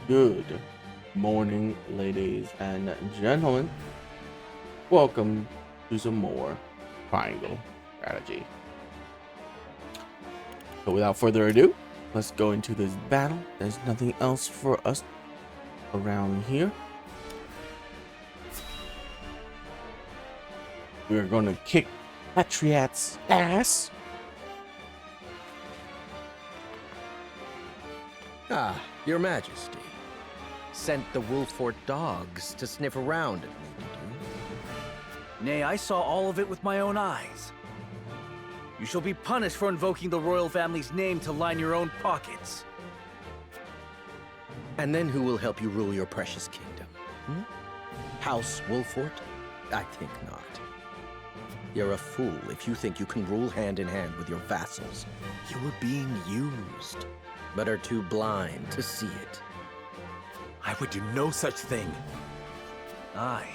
Good morning, ladies and gentlemen. Welcome to some more Triangle Strategy. So without further ado, let's go into this battle. There's nothing else for us around here. We're going to kick Patriot's ass. Ah, Your Majesty. Sent the Wolfort dogs to sniff around at me, did you? Nay, I saw all of it with my own eyes. You shall be punished for invoking the royal family's name to line your own pockets. And then who will help you rule your precious kingdom? House Wolfort? I think not. You're a fool if you think you can rule hand in hand with your vassals. You are being used, but are too blind to see it. I would do no such thing. Aye.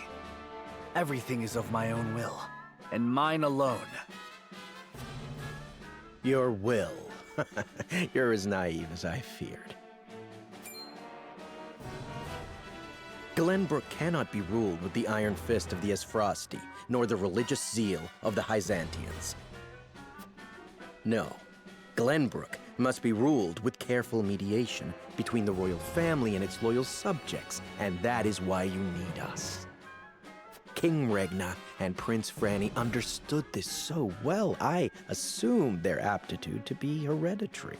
Everything is of my own will, and mine alone. Your will. You're as naive as I feared. Glenbrook cannot be ruled with the iron fist of the Esfrosti, nor the religious zeal of the Hyzantians. No, Glenbrook must be ruled with careful mediation between the royal family and its loyal subjects, and that is why you need us. King Regna and Prince Franny understood this so well, I assumed their aptitude to be hereditary.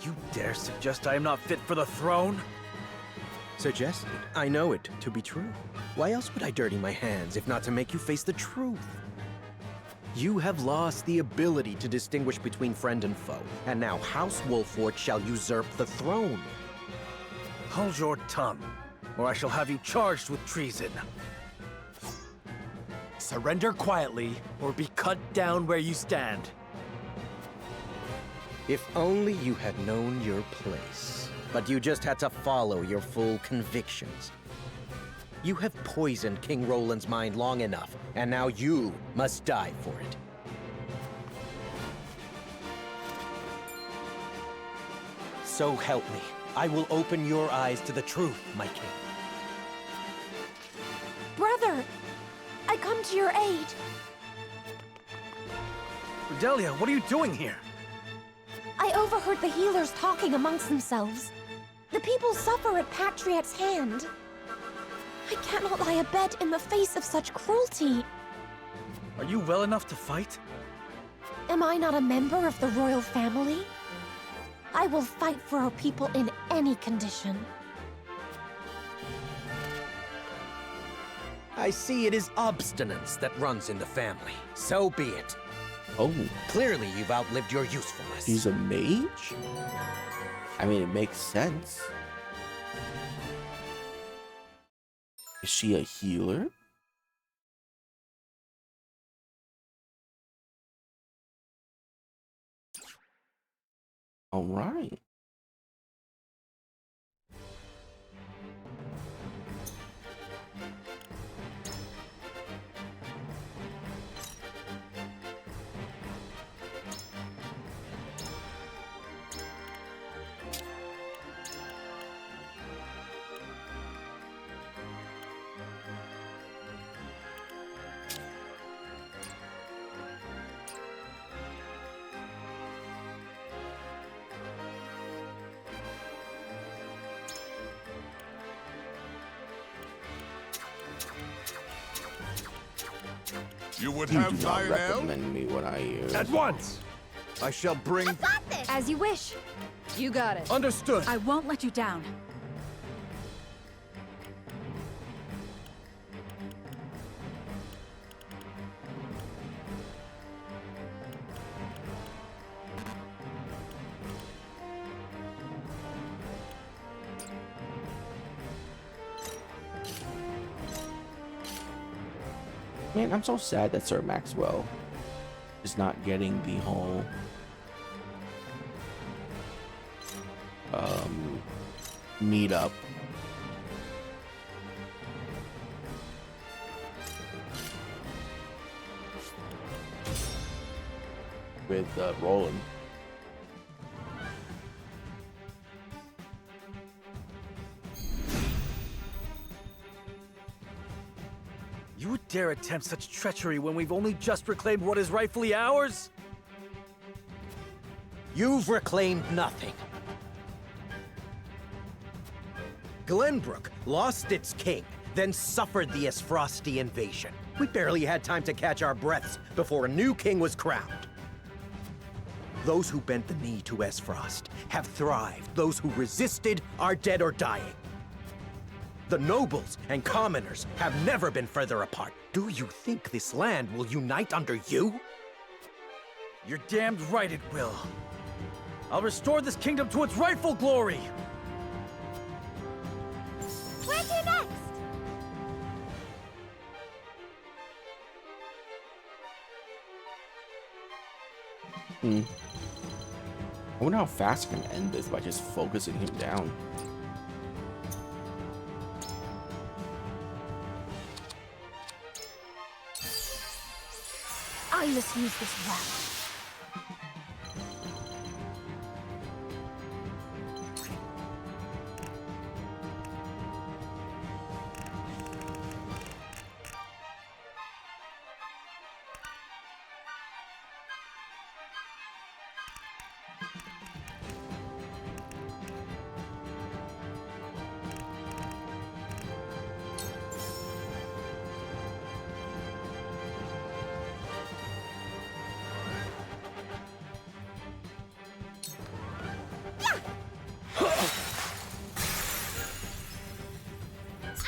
You dare suggest I am not fit for the throne? Suggested. I know it to be true. Why else would I dirty my hands if not to make you face the truth? You have lost the ability to distinguish between friend and foe, and now House Wolfort shall usurp the throne. Hold your tongue, or I shall have you charged with treason. Surrender quietly, or be cut down where you stand. If only you had known your place. But you just had to follow your full convictions. You have poisoned King Roland's mind long enough, and now you must die for it. So help me. I will open your eyes to the truth, my king. Brother, I come to your aid. Redelia, what are you doing here? I overheard the healers talking amongst themselves. The people suffer at Patriot's hand. I cannot lie abed in the face of such cruelty. Are you well enough to fight? Am I not a member of the royal family? I will fight for our people in any condition. I see it is obstinance that runs in the family. So be it. Oh, Clearly you've outlived your usefulness. she's a mage? I mean, it makes sense. Is she a healer? All right. You would You have do not Lionel? recommend me what I use. At once! I shall bring... As you wish. You got it. Understood! I won't let you down. Man, I'm so sad that Sir Maxwell is not getting the whole meetup. With Roland. dare attempt such treachery when we've only just reclaimed what is rightfully ours? You've reclaimed nothing. Glenbrook lost its king, then suffered the Esfrosti invasion. We barely had time to catch our breaths before a new king was crowned. Those who bent the knee to Esfrost have thrived. Those who resisted are dead or dying. The nobles and commoners have never been further apart. Do you think this land will unite under you? You're damned right it will. I'll restore this kingdom to its rightful glory! Where to next? I wonder how fast I can end this by just focusing him down. I must use this well.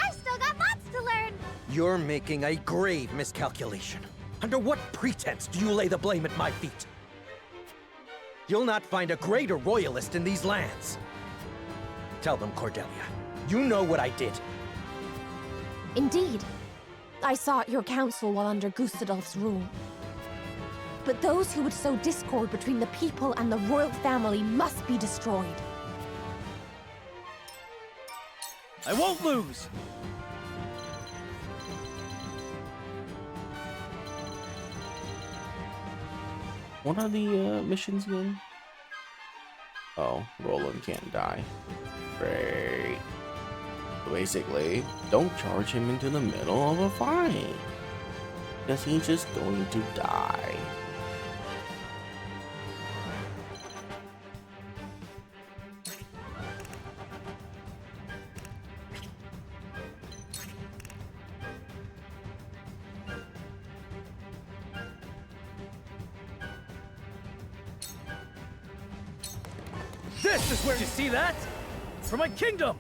I still got lots to learn. You're making a grave miscalculation. Under what pretense do you lay the blame at my feet? You'll not find a greater royalist in these lands. Tell them, Cordelia. You know what I did. Indeed. I sought your counsel while under Gustadolf's rule. But those who would sow discord between the people and the royal family must be destroyed. I won't lose! What are the missions again? Oh, Roland can't die. Great. Basically, don't charge him into the middle of a fight, because he's just going to die. This is where you see that? For my kingdom!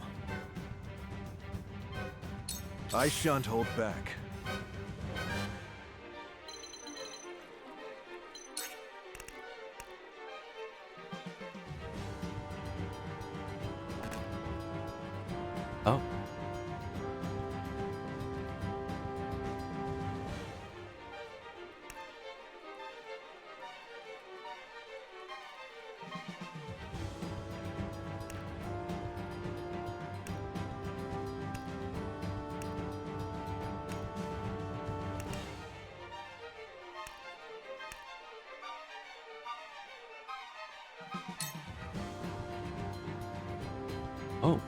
I shan't hold back. Oh. Oh.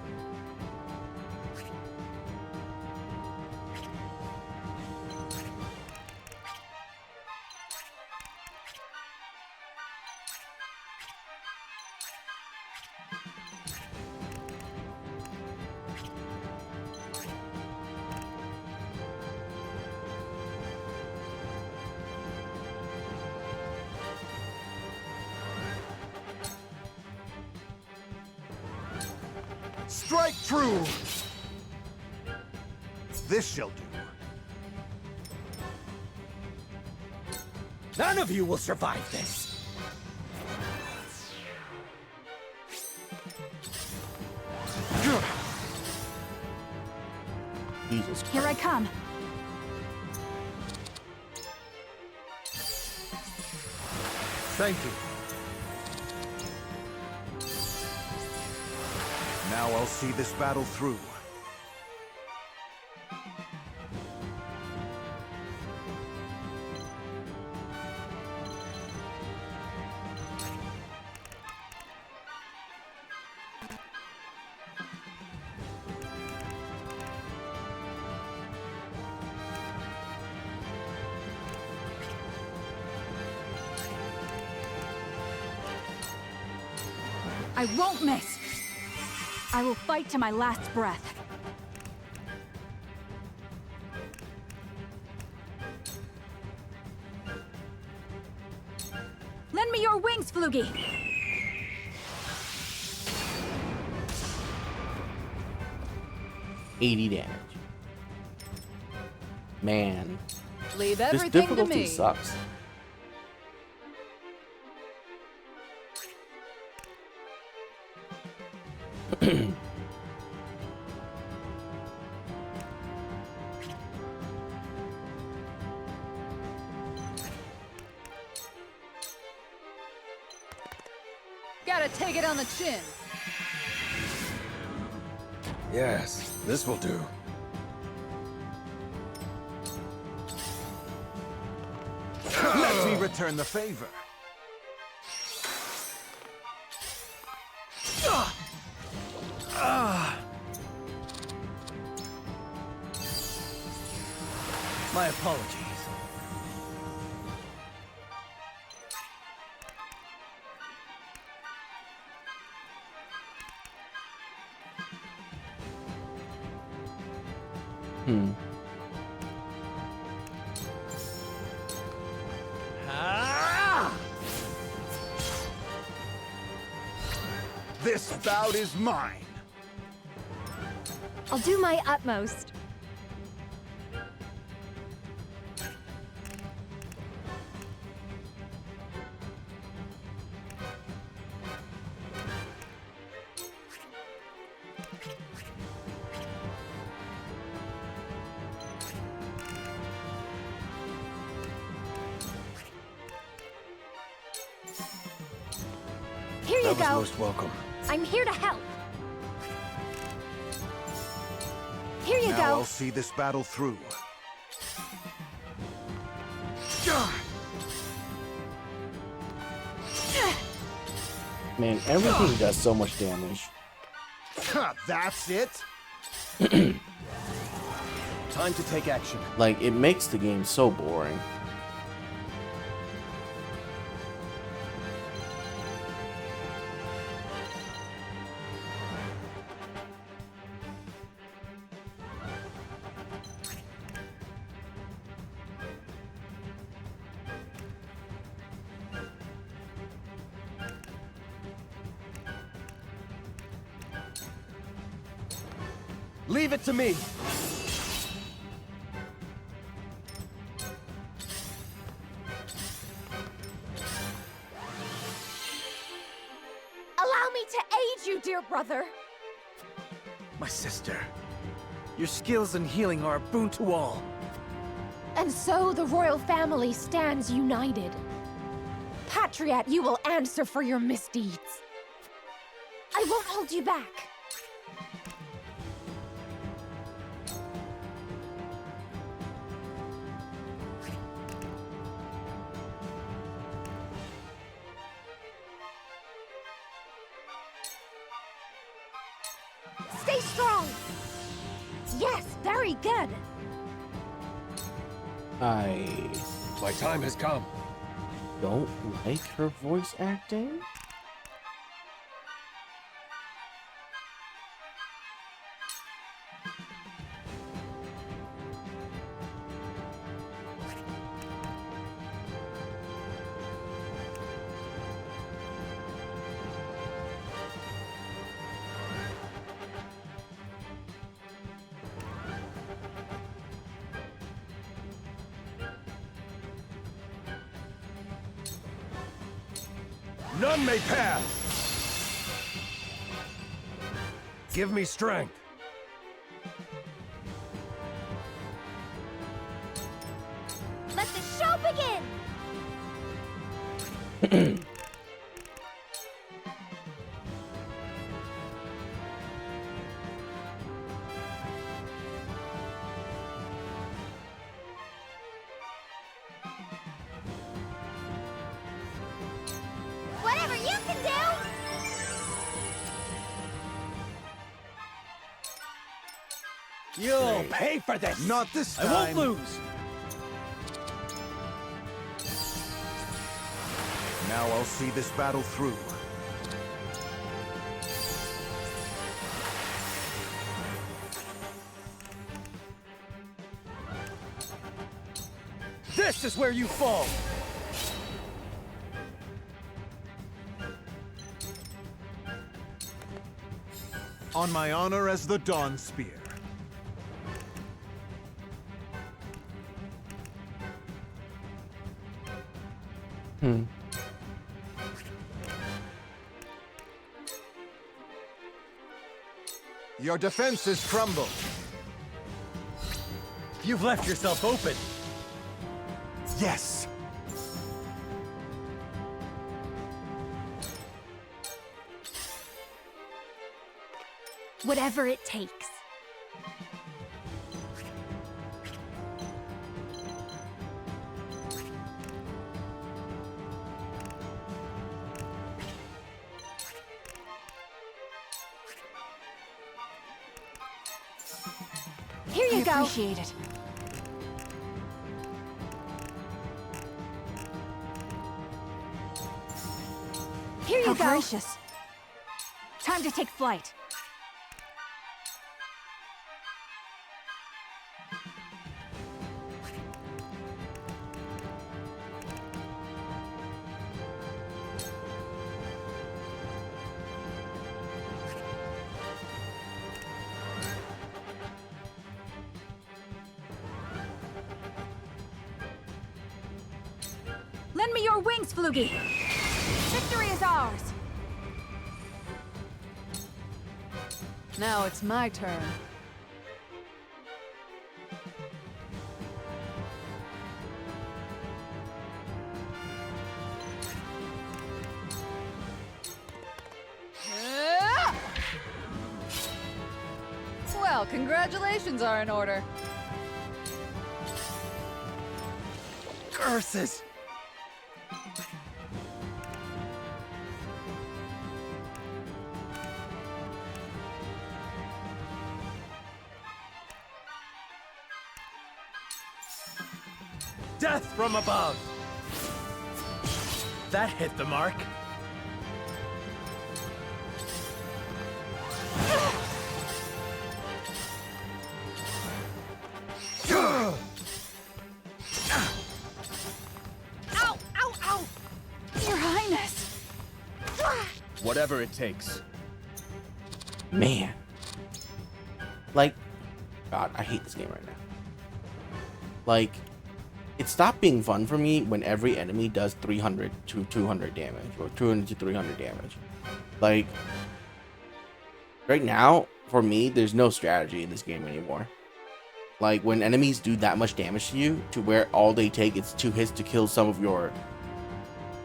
Strike true! This shall do. None of you will survive this. Jesus Here I Christ. come. Thank you. Now I'll see this battle through. I won't miss. I will fight to my last breath. Lend me your wings, Floogie. 80 damage. Man, Leave this everything to difficulty me. sucks. Gotta take it on the chin. Yes, this will do. Let me return the favor. My apologies. This bout is mine. I'll do my utmost. Here you That was go. most welcome. I'm here to help. Here you Now go. I'll see this battle through. Man, everything does so much damage. That's it? Time to take action. Like, it makes the game so boring. Leave it to me. Allow me to aid you, dear brother. My sister. Your skills in healing are a boon to all. And so the royal family stands united. Patriot, you will answer for your misdeeds. I won't hold you back. Stay strong. Yes, very good. I My time has come. don't like her voice acting. None may pass. Give me strength. Let the show begin. Whatever you can do. You'll pay for this. Not this time. I won't lose. Now I'll see this battle through. This is where you fall! On my honor as the Dawn Spear. Your defenses crumble. You've left yourself open! Yes! Whatever it takes. Here you go. Appreciate it. Here you How go. gracious. Time to take flight. Lend me your wings, Flugy! Victory is ours! Now it's my turn. Well, congratulations are in order. Curses! Death from above! That hit the mark. Ow! Ow! Ow! Your Highness! Whatever it takes. Man. Like, God, I hate this game right now. Like, it stopped being fun for me when every enemy does 300 to 200 damage, or 200 to 300 damage. Like, right now, for me, there's no strategy in this game anymore. Like, when enemies do that much damage to you, to where all they take is 2 hits to kill some of your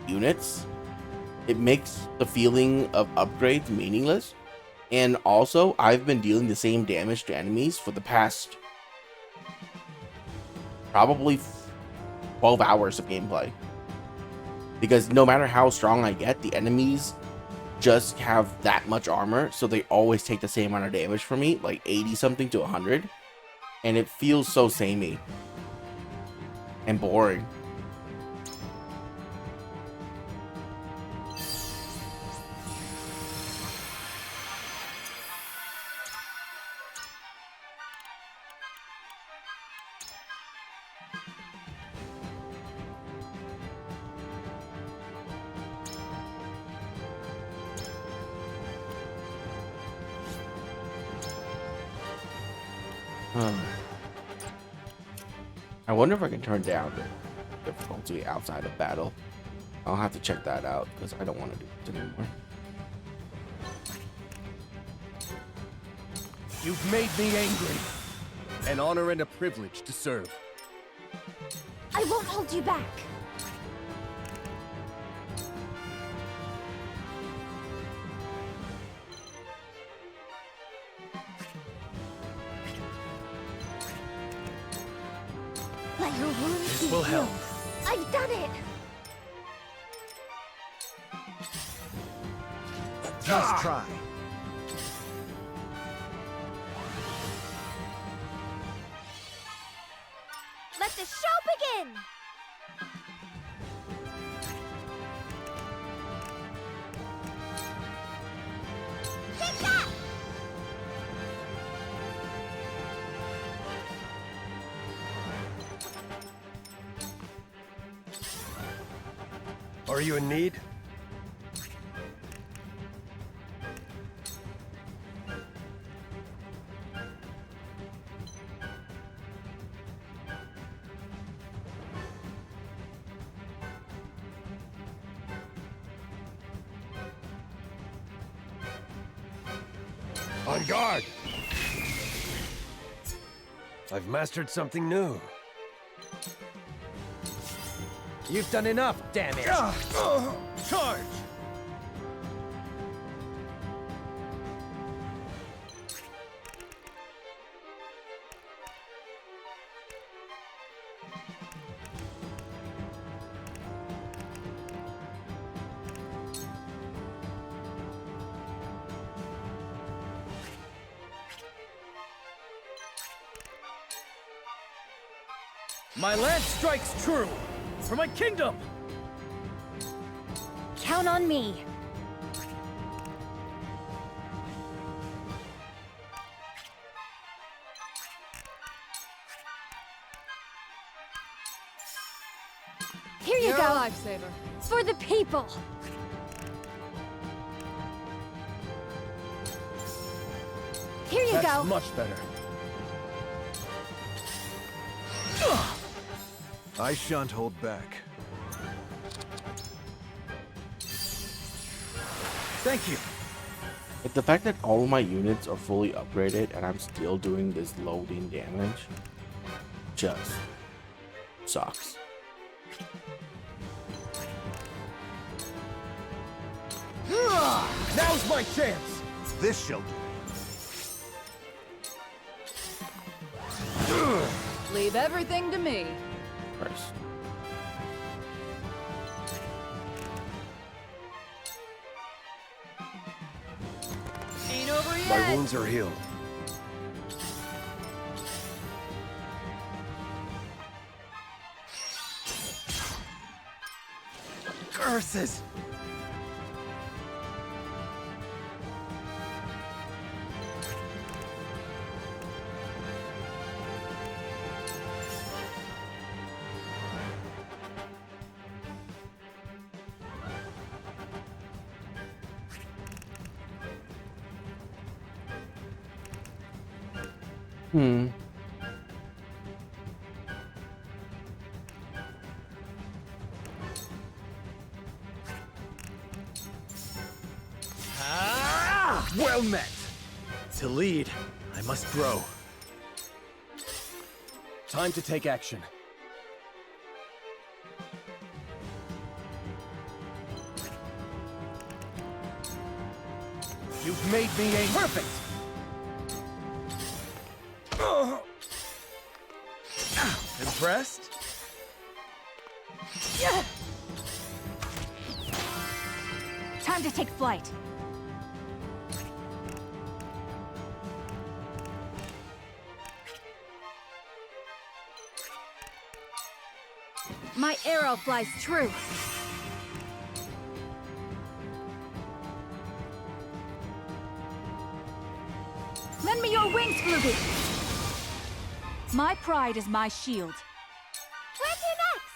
units, it makes the feeling of upgrades meaningless. And also, I've been dealing the same damage to enemies for the past probably 12 hours of gameplay. Because no matter how strong I get, the enemies just have that much armor, so they always take the same amount of damage from me, like 80 something to 100. And it feels so samey and boring. I wonder if I can turn down the difficulty outside of battle. I'll have to check that out because I don't want to do it anymore. You've made me angry. An honor and a privilege to serve. I won't hold you back. Let your wounds be will help. healed. I've done it. Just try. Let the show begin. Take that. Are you in need? On guard! I've mastered something new. You've done enough, damn it! Charge! My lance strikes true! For my kingdom! Count on me. Here you You're go. a lifesaver. For the people. Here you That's go. much better. I shan't hold back. Thank you. Like the fact that all of my units are fully upgraded and I'm still doing this loading damage just sucks. Now's my chance! This shall do. Leave everything to me. Nice. Ain't over My yet. wounds are healed. Curses! Hmm. Well met! To lead, I must grow. Time to take action. You've made me a... Perfect! Impressed? Time to take flight. My arrow flies true. Lend me your wings, Fluby. My pride is my shield. Where to next?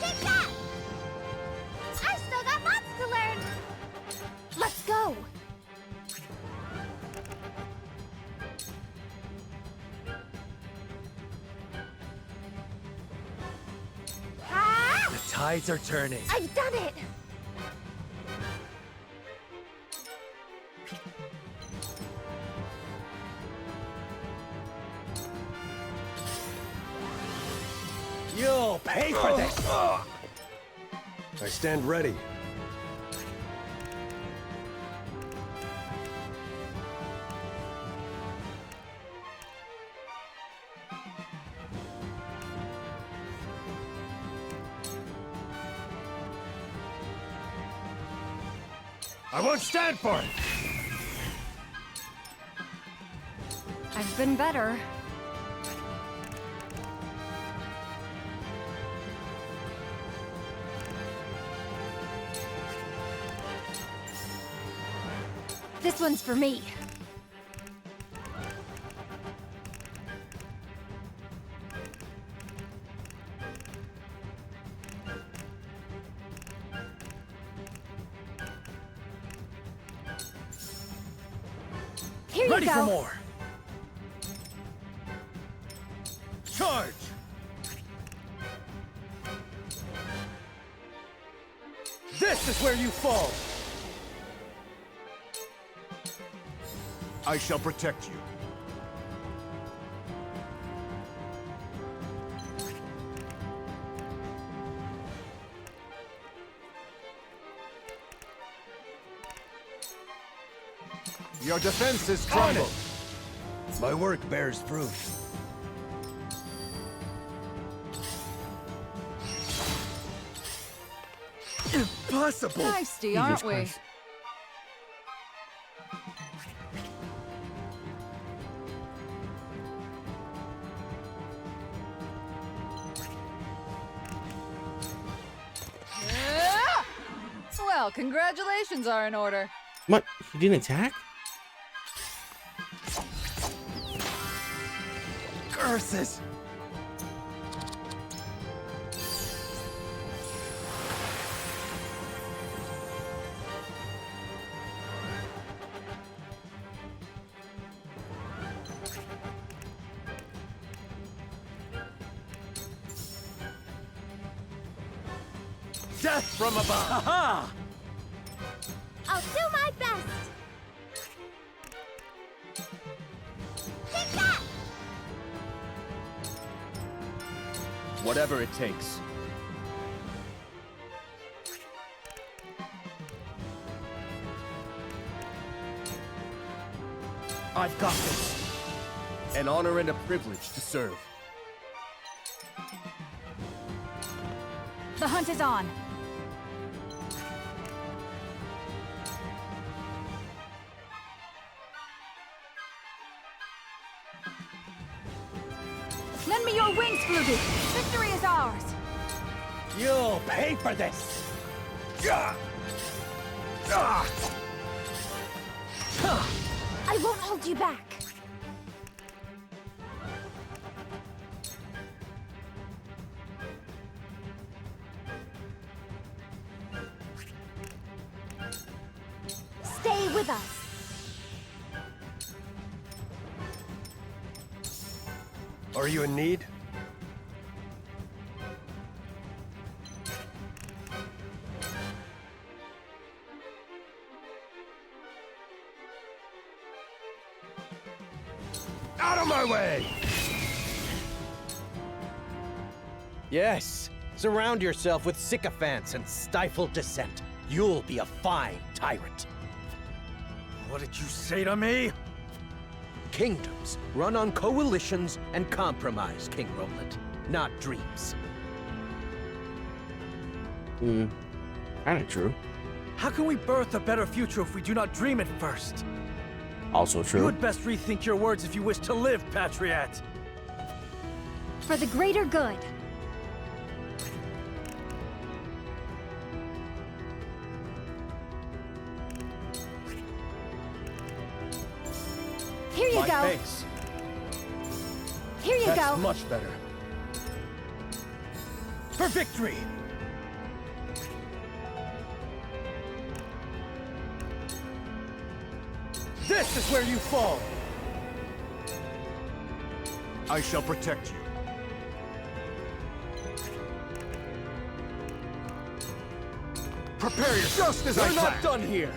Take that! I've still got lots to learn. Let's go. Ah! The tides are turning. I've done it. You'll pay for this! I stand ready. I won't stand for it! I've been better. This one's for me. Here Ready you go. for more. Charge! This is where you fall! I shall protect you. Your defenses crumble. My work bears fruit. Impossible! Feisty, aren't we? Christ. Ah! Well, congratulations are in order. What? He didn't attack? Curses! Death from above! Ha I'll do my best. Take that! Whatever it takes. I've got this. An honor and a privilege to serve. The hunt is on. Lend me your wings, Fluby. Victory is ours. You'll pay for this! I won't hold you back. Stay with us. Are you in need? Out of my way! Yes, surround yourself with sycophants and stifle dissent. You'll be a fine tyrant. What did you say to me? Kingdoms run on coalitions and compromise, King Roland, not dreams. Kinda true. How can we birth a better future if we do not dream it first? Also You true. would best rethink your words if you wish to live, Patriot. For the greater good. Here you My go. thanks. Here you That's go. much better. For victory! This is where you fall! I shall protect you. Prepare yourself just as I We're not planned. done here!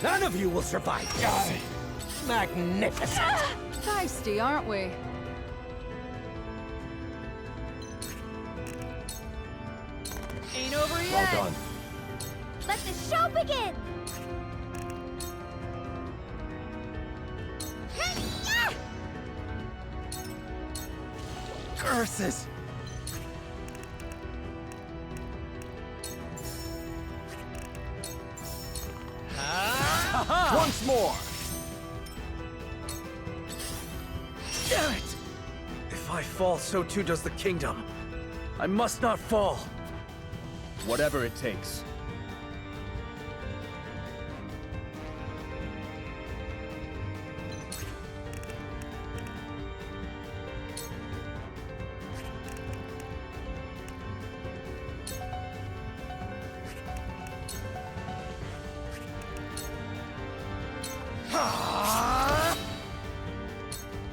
None of you will survive this. Magnificent. Feisty, aren't we? Ain't over Well yet. done. Let the show begin. Curses! Once more. Damn it! If I fall, so too does the kingdom. I must not fall. Whatever it takes.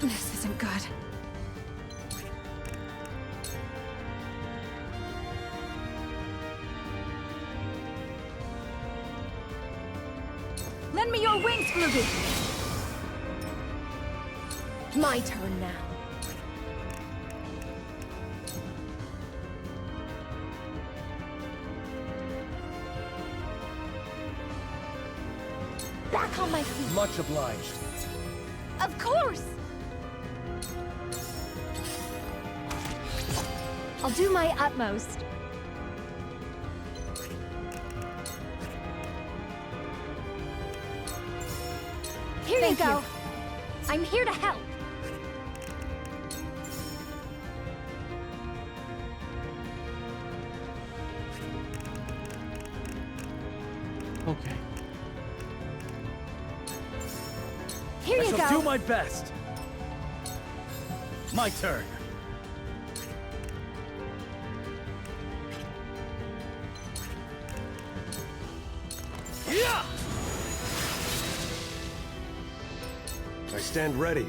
This isn't good. Lend me your wings, Flugy! My turn now. Back on my feet. Much obliged. Of course! I'll do my utmost. Here you go. I'm here to help. Okay. Here I you shall go. do my best. My turn. Yeah! I stand ready.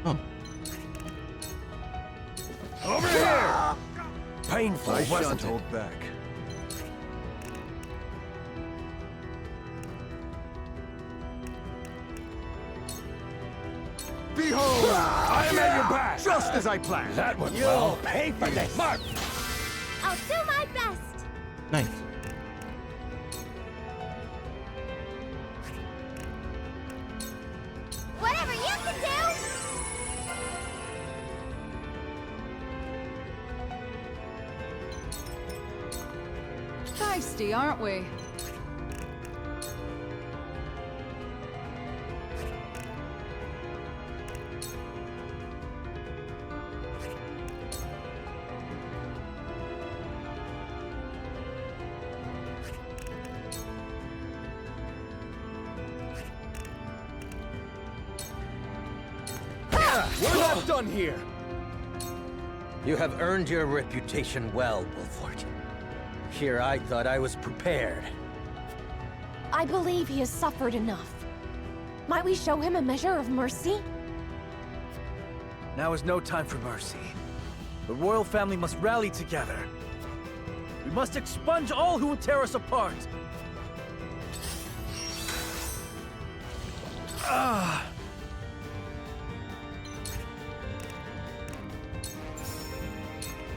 Oh. Over here! Painful, I shan't wasn't it? hold back. Behold! I am at your back! Just as I planned! That went well. Pay for this! Mark! I'll do my best! Nice. Whatever you can do! Feisty, aren't we? We're not done here. You have earned your reputation well, Wolfort. Here I thought I was prepared. I believe he has suffered enough. Might we show him a measure of mercy? Now is no time for mercy. The royal family must rally together. We must expunge all who would tear us apart.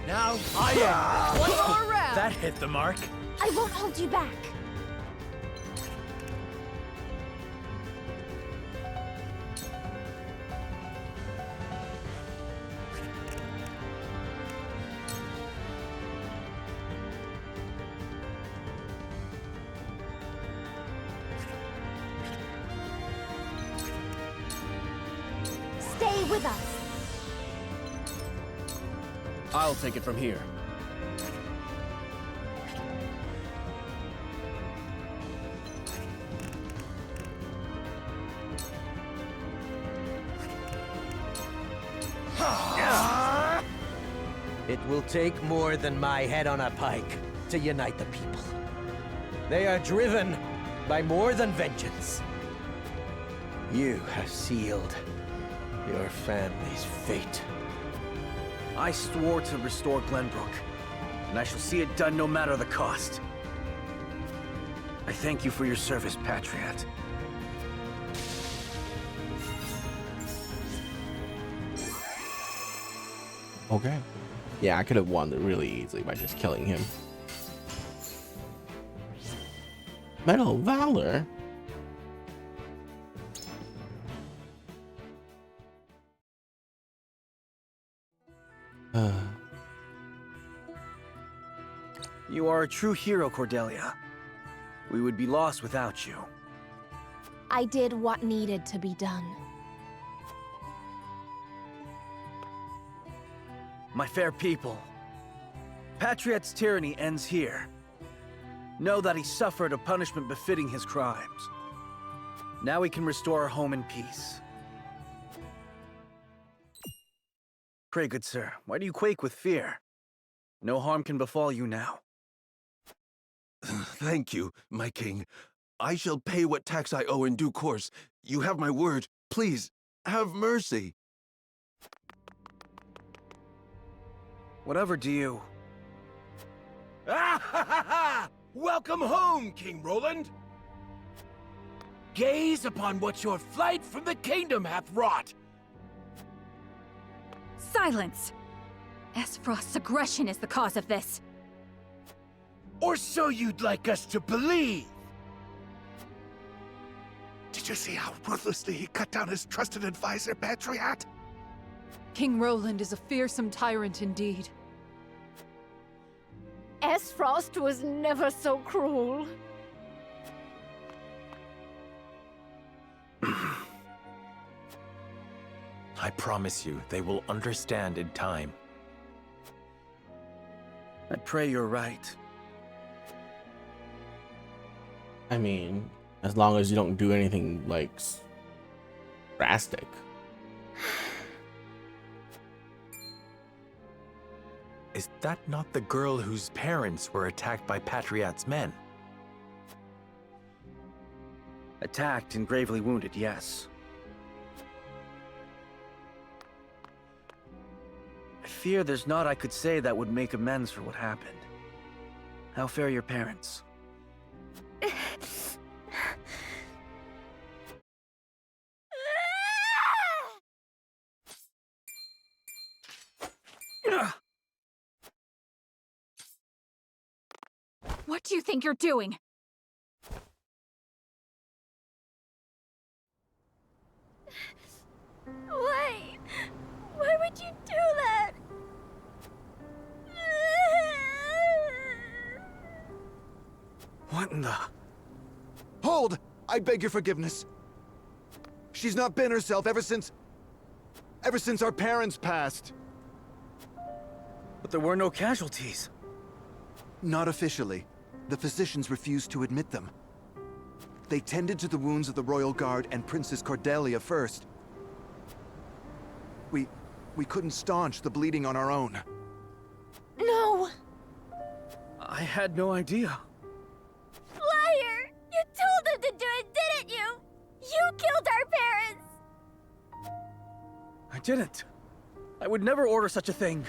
Now I am. One more round. That hit the mark. I won't hold you back. Stay with us. I'll take it from here. It will take more than my head on a pike to unite the people. They are driven by more than vengeance. You have sealed your family's fate. I swore to restore Glenbrook, and I shall see it done no matter the cost. I thank you for your service, Patriot. Okay. Yeah, I could have won it really easily by just killing him. Medal of Valor? You are a true hero, Cordelia. We would be lost without you. I did what needed to be done. My fair people, Patriot's tyranny ends here. Know that he suffered a punishment befitting his crimes. Now we can restore our home in peace. Pray, good sir, why do you quake with fear? No harm can befall you now. Thank you, my king. I shall pay what tax I owe in due course. You have my word. Please, have mercy. Whatever do you... Ah ha ha ha! Welcome home, King Roland! Gaze upon what your flight from the kingdom hath wrought! Silence! Esfrost's aggression is the cause of this. Or so you'd like us to believe! Did you see how ruthlessly he cut down his trusted advisor, Patriot? King Roland is a fearsome tyrant indeed. Esfrost was never so cruel. I promise you, they will understand in time. I pray you're right. I mean, as long as you don't do anything like drastic. Is that not the girl whose parents were attacked by Patriot's men? Attacked and gravely wounded, yes. I fear there's naught I could say that would make amends for what happened. How fare your parents? What do you think you're doing? Why? Why would you do that? What in the... Hold! I beg your forgiveness. She's not been herself ever since our parents passed. But there were no casualties. Not officially. The physicians refused to admit them. They tended to the wounds of the Royal Guard and Princess Cordelia first. We couldn't staunch the bleeding on our own. No! I had no idea. Liar! You told them to do it, didn't you? You killed our parents! I didn't. I would never order such a thing.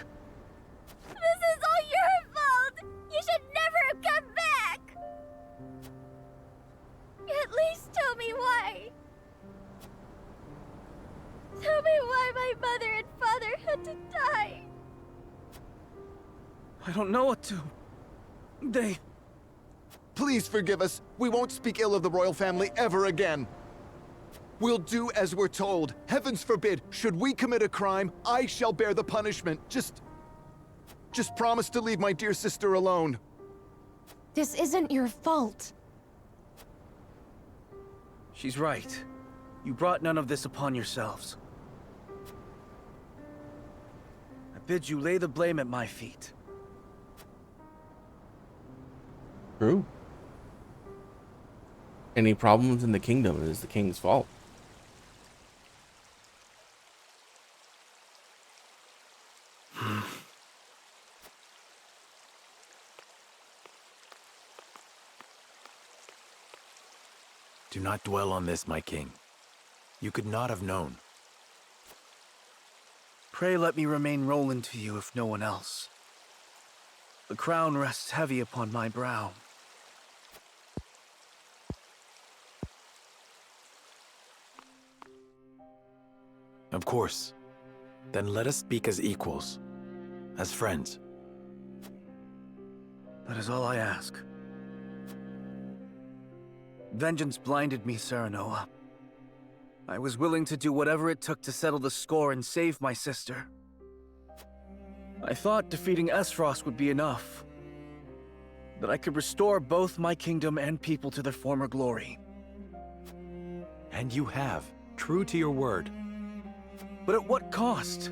This is all your fault! You should never have come back! At least tell me why. Tell me why my mother and father had to die. I don't know what to... They... Please forgive us. We won't speak ill of the royal family ever again. We'll do as we're told. Heavens forbid, should we commit a crime, I shall bear the punishment. Just promise to leave my dear sister alone. This isn't your fault. She's right. You brought none of this upon yourselves. I bid you lay the blame at my feet. True. Any problems in the kingdom is the king's fault. Do not dwell on this, my king. You could not have known. Pray let me remain Roland to you if no one else. The crown rests heavy upon my brow. Of course. Then let us speak as equals. As friends. That is all I ask. Vengeance blinded me, Serenoa. I was willing to do whatever it took to settle the score and save my sister. I thought defeating Esfrost would be enough. that I could restore both my kingdom and people to their former glory. And you have, true to your word. But at what cost?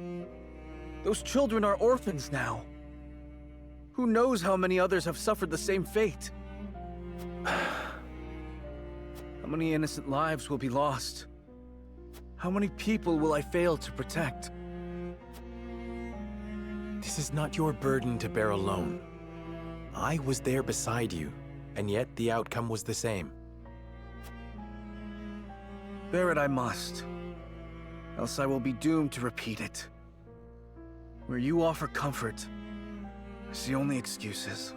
Those children are orphans now. Who knows how many others have suffered the same fate? How many innocent lives will be lost? How many people will I fail to protect? This is not your burden to bear alone. I was there beside you, and yet the outcome was the same. Bear it I must, else I will be doomed to repeat it. Where you offer comfort, I see only excuses.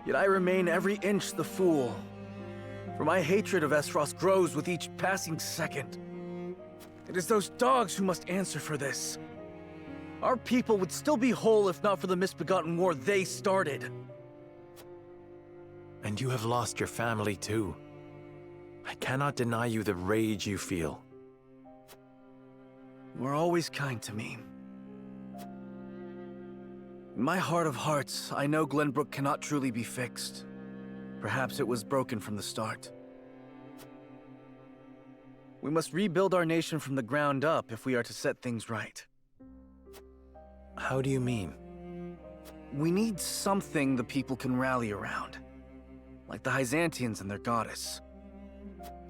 Yet I remain every inch the fool, for my hatred of Esros grows with each passing second. It is those dogs who must answer for this. Our people would still be whole if not for the misbegotten war they started. And you have lost your family too. I cannot deny you the rage you feel. You are always kind to me. In my heart of hearts, I know Glenbrook cannot truly be fixed. Perhaps it was broken from the start. We must rebuild our nation from the ground up if we are to set things right. How do you mean? We need something the people can rally around. Like the Hyzantians and their goddess.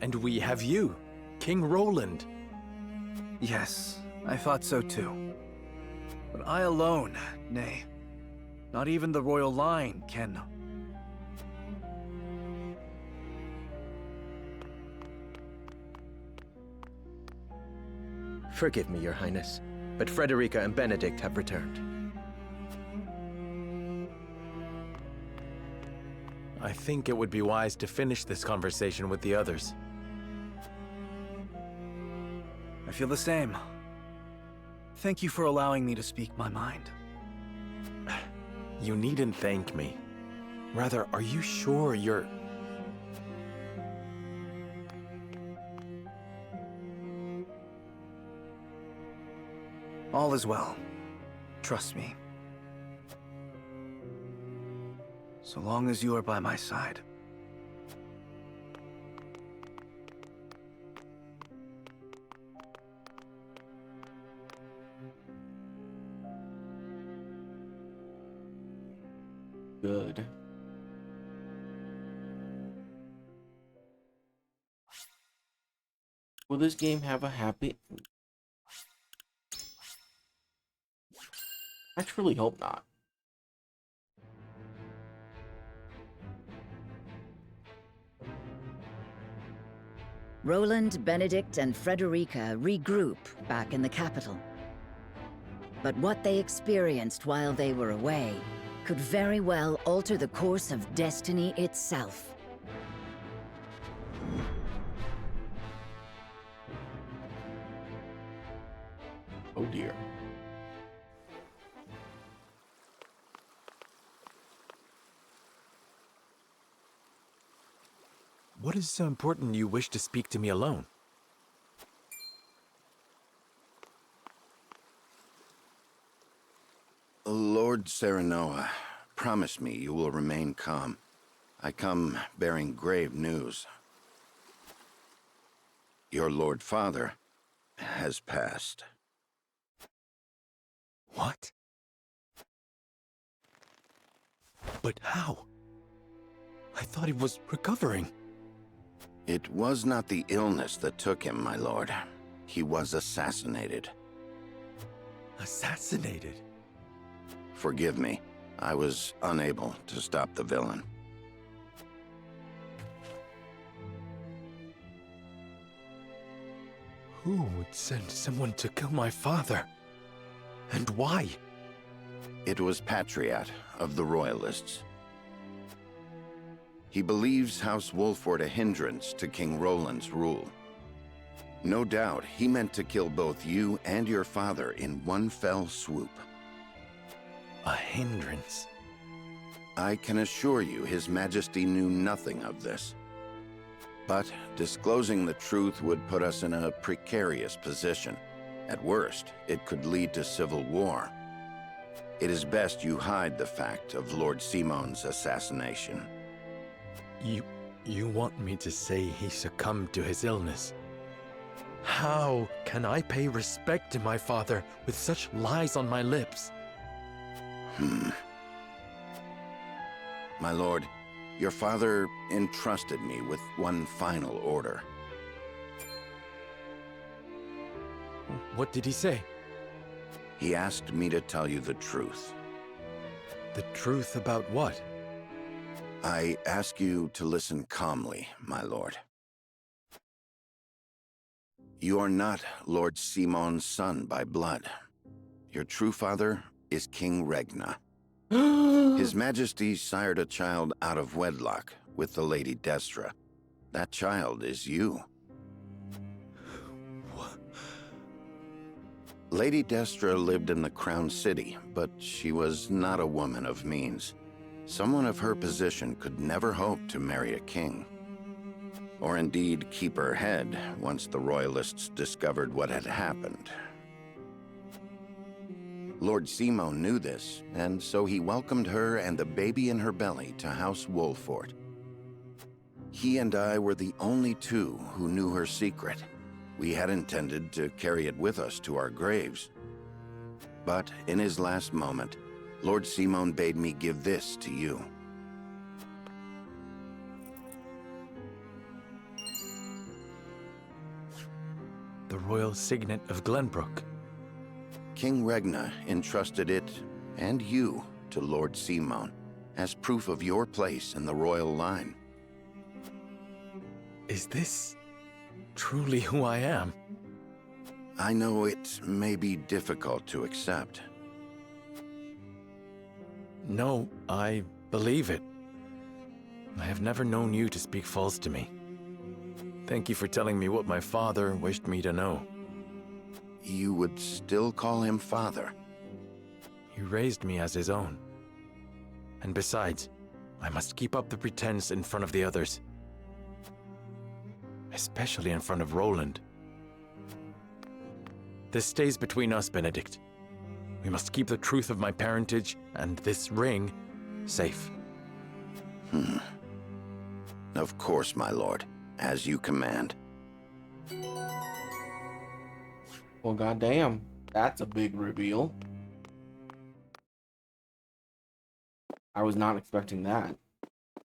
And we have you, King Roland. Yes, I thought so too. But I alone, nay, not even the royal line can. Forgive me, Your Highness, but Frederica and Benedict have returned. I think it would be wise to finish this conversation with the others. I feel the same. Thank you for allowing me to speak my mind. You needn't thank me. Rather, are you sure you're... All is well. Trust me. So long as you are by my side. Good. Will this game have a happy... I truly hope not. Roland, Benedict, and Frederica regroup back in the capital. But what they experienced while they were away could very well alter the course of destiny itself. Oh dear. What is so important you wish to speak to me alone? Lord Serenoa, promise me you will remain calm. I come bearing grave news. Your Lord Father has passed. What? But how? I thought he was recovering. It was not the illness that took him, my lord. He was assassinated. Assassinated? Forgive me. I was unable to stop the villain. Who would send someone to kill my father? And why? It was Patriot of the Royalists. He believes House Wolford a hindrance to King Roland's rule. No doubt he meant to kill both you and your father in one fell swoop. A hindrance? I can assure you His Majesty knew nothing of this. But disclosing the truth would put us in a precarious position. At worst, it could lead to civil war. It is best you hide the fact of Lord Simon's assassination. You want me to say he succumbed to his illness? How can I pay respect to my father with such lies on my lips? My lord, your father entrusted me with one final order. What did he say? He asked me to tell you the truth. The truth about what? I ask you to listen calmly, my lord. You are not Lord Simon's son by blood. Your true father is King Regna. His Majesty sired a child out of wedlock with the Lady Destra. That child is you. What? Lady Destra lived in the Crown City, but she was not a woman of means. Someone of her position could never hope to marry a king. Or indeed keep her head once the royalists discovered what had happened. Lord Simon knew this, and so he welcomed her and the baby in her belly to House Wolfort. He and I were the only two who knew her secret. We had intended to carry it with us to our graves. But in his last moment, Lord Simon bade me give this to you. The royal signet of Glenbrook. King Regna entrusted it, and you, to Lord Simon, as proof of your place in the royal line. Is this truly who I am? I know it may be difficult to accept. No, I believe it. I have never known you to speak false to me. Thank you for telling me what my father wished me to know. You would still call him father? He raised me as his own. And besides, I must keep up the pretense in front of the others. Especially in front of Roland. This stays between us, Benedict. We must keep the truth of my parentage and this ring safe. Of course, my lord. As you command. Well, goddamn, that's a big reveal. I was not expecting that.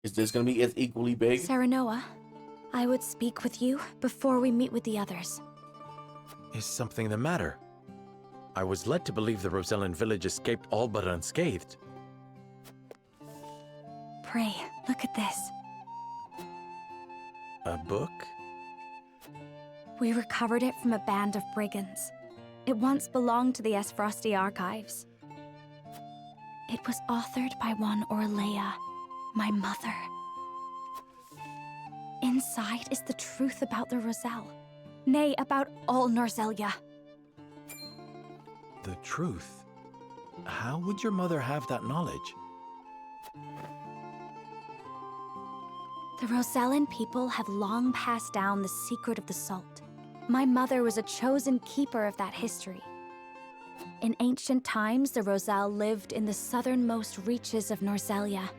Is this gonna be as equally big? Serenoa, I would speak with you before we meet with the others. Is something the matter? I was led to believe the Rosellan village escaped all but unscathed. Pray, look at this. A book? We recovered it from a band of brigands. It once belonged to the Esfrosti archives. It was authored by one Orlea, my mother. Inside is the truth about the Roselle. Nay, about all Norzelia. The truth? How would your mother have that knowledge? The Rosellan people have long passed down the secret of the salt. My mother was a chosen keeper of that history. In ancient times, the Roselle lived in the southernmost reaches of Norzelia,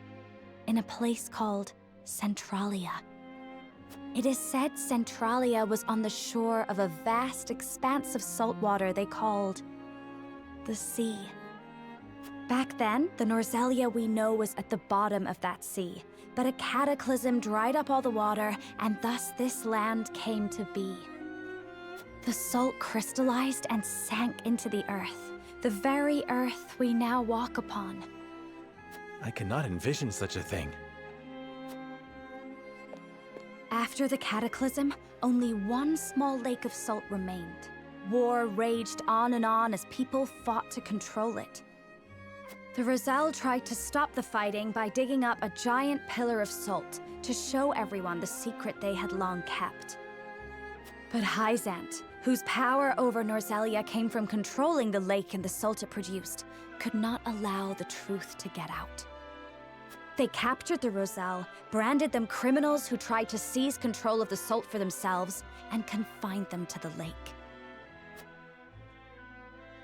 in a place called Centralia. It is said Centralia was on the shore of a vast expanse of salt water they called the sea. Back then, the Norzelia we know was at the bottom of that sea, but a cataclysm dried up all the water, and thus this land came to be. The salt crystallized and sank into the earth, the very earth we now walk upon. I cannot envision such a thing. After the cataclysm, only one small lake of salt remained. War raged on and on as people fought to control it. The Roselle tried to stop the fighting by digging up a giant pillar of salt to show everyone the secret they had long kept. But Hyzant, whose power over Norzelia came from controlling the lake and the salt it produced, could not allow the truth to get out. They captured the Roselle, branded them criminals who tried to seize control of the salt for themselves, and confined them to the lake.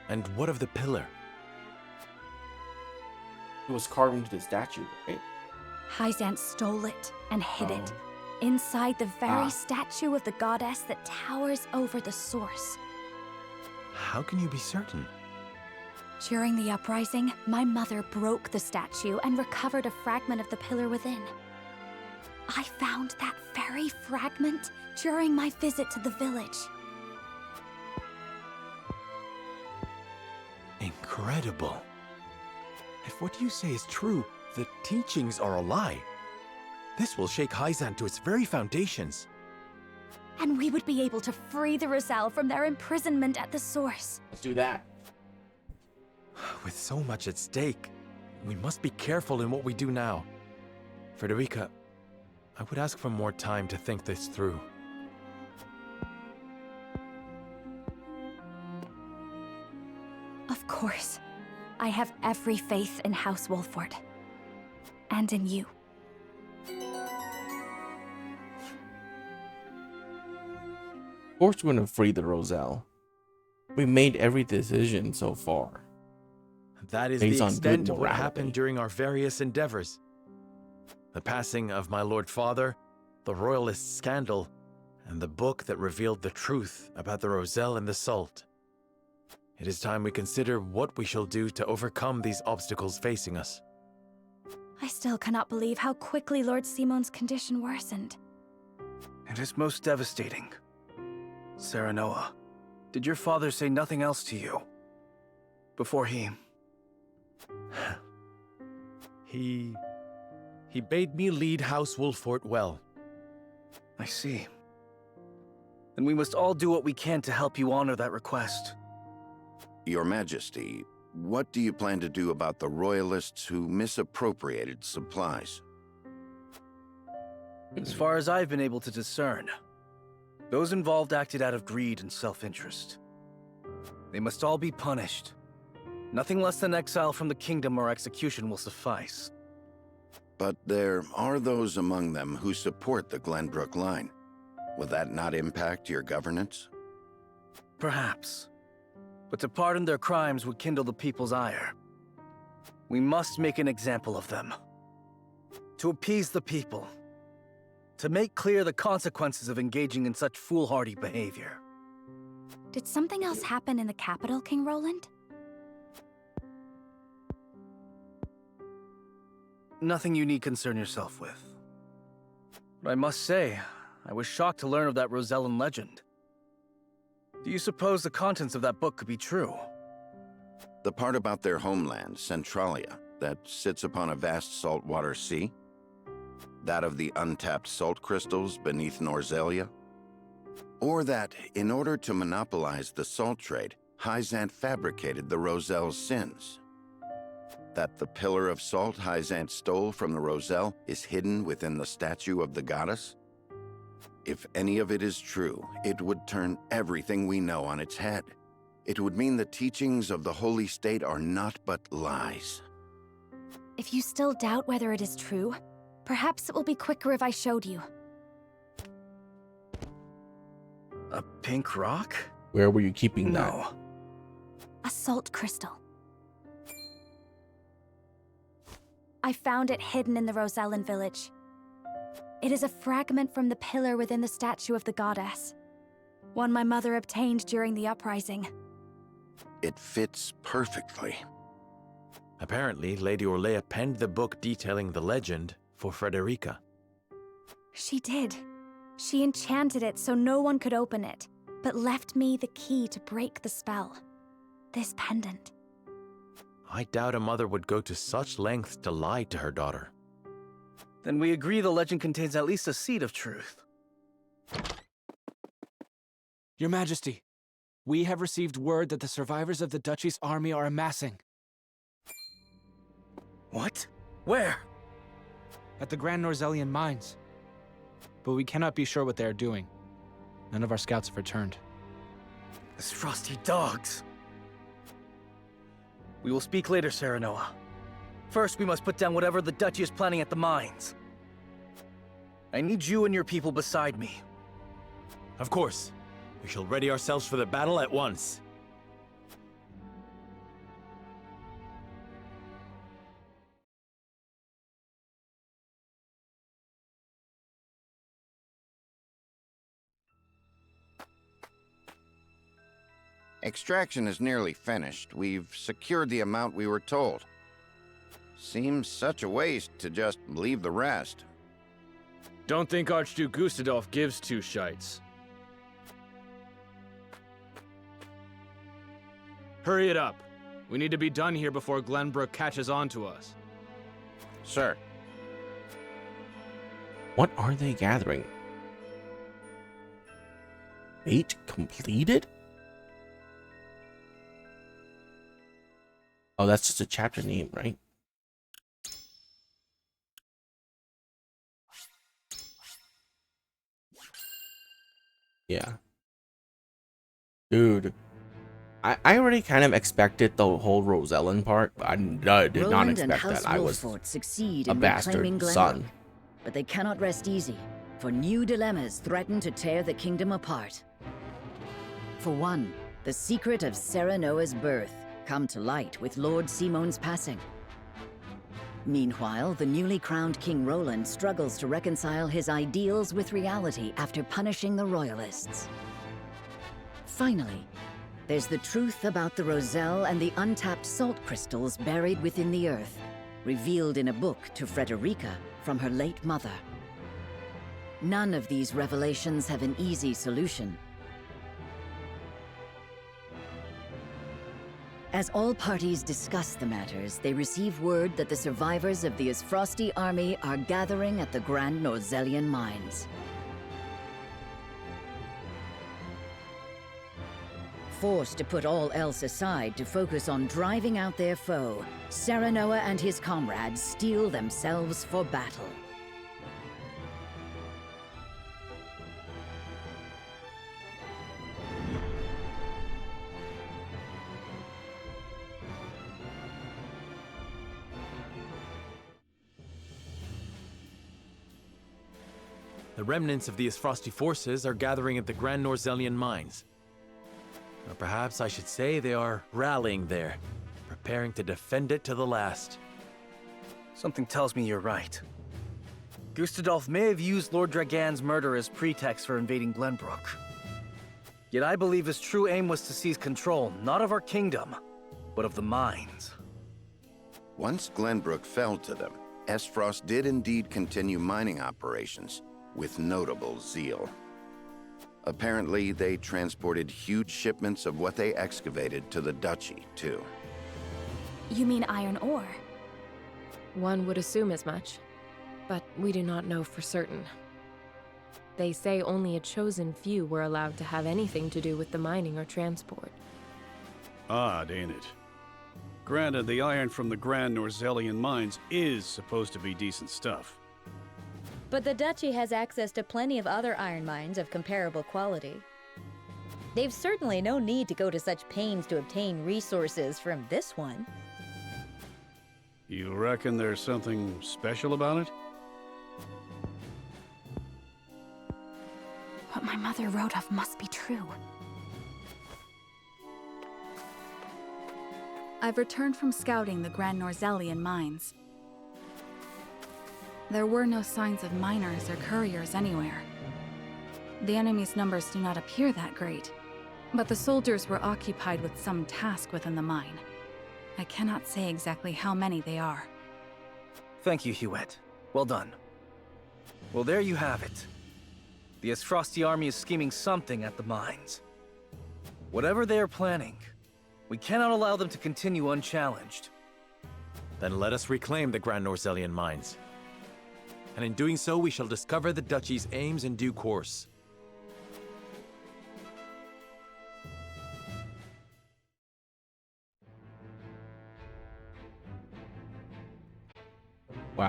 And what of the pillar? It was carved into the statue, right? Hyzant stole it and hid it Oh. inside the very statue of the goddess that towers over the source. How can you be certain? During the uprising, my mother broke the statue and recovered a fragment of the pillar within. I found that very fragment during my visit to the village. Incredible. If what you say is true, the teachings are a lie. This will shake Hyzant to its very foundations. And we would be able to free the Roselle from their imprisonment at the source. Let's do that. With so much at stake, we must be careful in what we do now. Frederica, I would ask for more time to think this through. Of course. I have every faith in House Wolford. And in you. Of course we're gonna free the Roselle. We made every decision so far. That is Based the on good extent of what morality. happened during our various endeavors. The passing of my Lord Father, the Royalist scandal, and the book that revealed the truth about the Roselle and the Salt. It is time we consider what we shall do to overcome these obstacles facing us. I still cannot believe how quickly Lord Simon's condition worsened. It is most devastating. Serenoa, did your father say nothing else to you? Before he... He bade me lead House Wolfort well. I see. Then we must all do what we can to help you honor that request. Your Majesty, what do you plan to do about the Royalists who misappropriated supplies? As far as I've been able to discern, those involved acted out of greed and self-interest. They must all be punished. Nothing less than exile from the kingdom or execution will suffice. But there are those among them who support the Glenbrook line. Will that not impact your governance? Perhaps. But to pardon their crimes would kindle the people's ire. We must make an example of them. To appease the people. To make clear the consequences of engaging in such foolhardy behavior. Did something else happen in the capital, King Roland? Nothing you need concern yourself with. But I must say, I was shocked to learn of that Rosellan legend. Do you suppose the contents of that book could be true? The part about their homeland, Centralia, that sits upon a vast saltwater sea? That of the untapped salt crystals beneath Norzelia? Or that, in order to monopolize the salt trade, Hyzant fabricated the Roselle's sins? That the pillar of salt Hyzant stole from the Roselle is hidden within the statue of the goddess? If any of it is true, it would turn everything we know on its head. It would mean the teachings of the Holy State are not but lies. If you still doubt whether it is true, perhaps it will be quicker if I showed you. A pink rock? Where were you keeping that? No. A salt crystal. I found it hidden in the Rosellan village. It is a fragment from the pillar within the statue of the goddess. One my mother obtained during the uprising. It fits perfectly. Apparently, Lady Orlea penned the book detailing the legend for Frederica. She did. She enchanted it so no one could open it, but left me the key to break the spell. This pendant. I doubt a mother would go to such lengths to lie to her daughter. Then we agree the legend contains at least a seed of truth. Your Majesty, we have received word that the survivors of the Duchy's army are amassing. What? Where? At the Grand Norzellian mines. But we cannot be sure what they are doing. None of our scouts have returned. Those frosty dogs. We will speak later, Serenoa. First, we must put down whatever the Duchy is planning at the mines. I need you and your people beside me. Of course. We shall ready ourselves for the battle at once. Extraction is nearly finished. We've secured the amount we were told. Seems such a waste to just leave the rest. Don't think Archduke Gustadolf gives two shites. Hurry it up. We need to be done here before Glenbrook catches on to us. Sir. What are they gathering? Fate completed? Oh, that's just a chapter name, right? Yeah. Dude. I already kind of expected the whole Rosellan part, but I did not expect that I was succeed a in reclaiming bastard Glenbrook, son. but they cannot rest easy, for new dilemmas threaten to tear the kingdom apart. For one, the secret of Serenoa's birth come to light with Lord Simon's passing. Meanwhile, the newly crowned King Roland struggles to reconcile his ideals with reality after punishing the Royalists. Finally, there's the truth about the Roselle and the untapped salt crystals buried within the earth, revealed in a book to Frederica from her late mother. None of these revelations have an easy solution. As all parties discuss the matters, they receive word that the survivors of the Isfrosti army are gathering at the Grand Norzellian mines. Forced to put all else aside to focus on driving out their foe, Serenoa and his comrades steel themselves for battle. The remnants of the Isfrosti forces are gathering at the Grand Norzellian mines. Or perhaps I should say they are rallying there, preparing to defend it to the last. Something tells me you're right. Gustadolf may have used Lord Dragan's murder as pretext for invading Glenbrook. Yet I believe his true aim was to seize control, not of our kingdom, but of the mines. Once Glenbrook fell to them, Esfrost did indeed continue mining operations, with notable zeal. Apparently, they transported huge shipments of what they excavated to the duchy, too. You mean iron ore? One would assume as much, but we do not know for certain. They say only a chosen few were allowed to have anything to do with the mining or transport. Odd, ain't it? Granted, the iron from the Grand Norzellian mines is supposed to be decent stuff. But the Duchy has access to plenty of other iron mines of comparable quality. They've certainly no need to go to such pains to obtain resources from this one. You reckon there's something special about it? What my mother wrote of must be true. I've returned from scouting the Grand Norzellian mines. There were no signs of miners or couriers anywhere. The enemy's numbers do not appear that great, but the soldiers were occupied with some task within the mine. I cannot say exactly how many they are. Thank you, Hewitt. Well done. Well, there you have it. The Isfrosti army is scheming something at the mines. Whatever they are planning, we cannot allow them to continue unchallenged. Then let us reclaim the Grand Norzellian mines. And in doing so, we shall discover the Duchy's aims in due course.